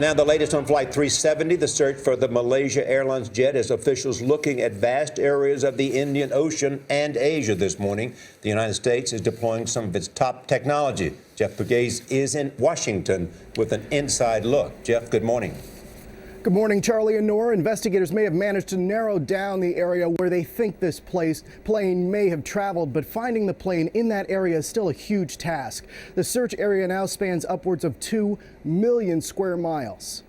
Now, the latest on Flight 370, the search for the Malaysia Airlines jet as officials looking at vast areas of the Indian Ocean and Asia this morning. The United States is deploying some of its top technology. Jeff Pegues is in Washington with an inside look. Jeff, good morning. Good morning, Charlie and Nora. Investigators may have managed to narrow down the area where they think this plane may have traveled, but finding the plane in that area is still a huge task. The search area now spans upwards of 2 million square miles.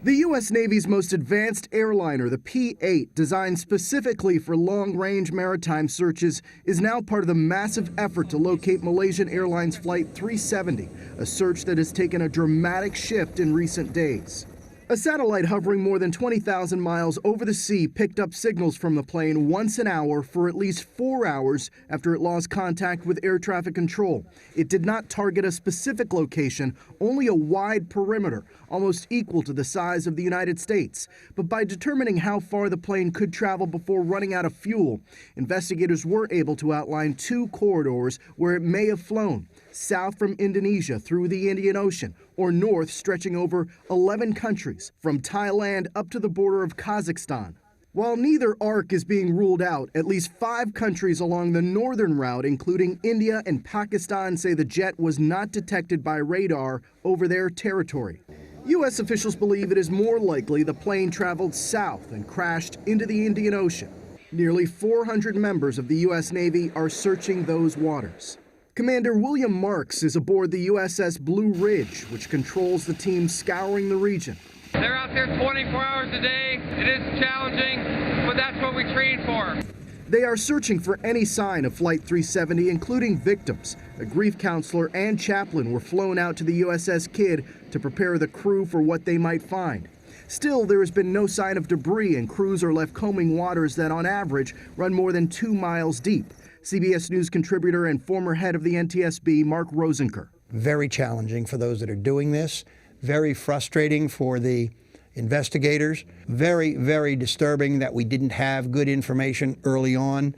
The U.S. Navy's most advanced airliner, the P-8, designed specifically for long-range maritime searches, is now part of the massive effort to locate Malaysian Airlines Flight 370, a search that has taken a dramatic shift in recent days. A satellite hovering more than 20,000 miles over the sea picked up signals from the plane once an hour for at least 4 hours after it lost contact with air traffic control. It did not target a specific location, only a wide perimeter, almost equal to the size of the United States. But by determining how far the plane could travel before running out of fuel, investigators were able to outline 2 corridors where it may have flown: south from Indonesia through the Indian Ocean, or north stretching over 11 countries, from Thailand up to the border of Kazakhstan. While neither arc is being ruled out, at least 5 countries along the northern route, including India and Pakistan, say the jet was not detected by radar over their territory. U.S. officials believe it is more likely the plane traveled south and crashed into the Indian Ocean. Nearly 400 members of the U.S. Navy are searching those waters. Commander William Marks is aboard the USS Blue Ridge, which controls the team scouring the region. They're out there 24 hours a day. It is challenging, but that's what we train for. They are searching for any sign of Flight 370, including victims. A grief counselor and chaplain were flown out to the USS Kidd to prepare the crew for what they might find. Still, there has been no sign of debris, and crews are left combing waters that, on average, run more than 2 miles deep. CBS News contributor and former head of the NTSB, Mark Rosenker. Very challenging for those that are doing this. Very frustrating for the investigators. Very, very disturbing that we didn't have good information early on.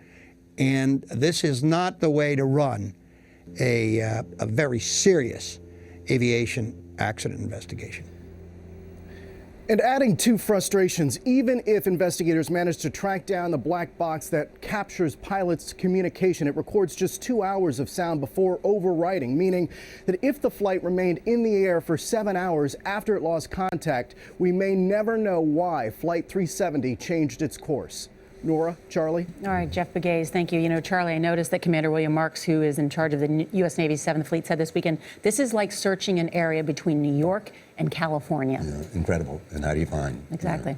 And this is not the way to run a very serious aviation accident investigation. And adding to frustrations, even if investigators manage to track down the black box that captures pilots' communication, it records just 2 hours of sound before overwriting, meaning that if the flight remained in the air for 7 hours after it lost contact, we may never know why Flight 370 changed its course. Nora, Charlie? All right, Jeff Pegues, thank you. You know, Charlie, I noticed that Commander William Marks, who is in charge of the U.S. Navy's 7th Fleet, said this weekend, this is like searching an area between New York and California. Yeah, incredible. And how do you find? Exactly.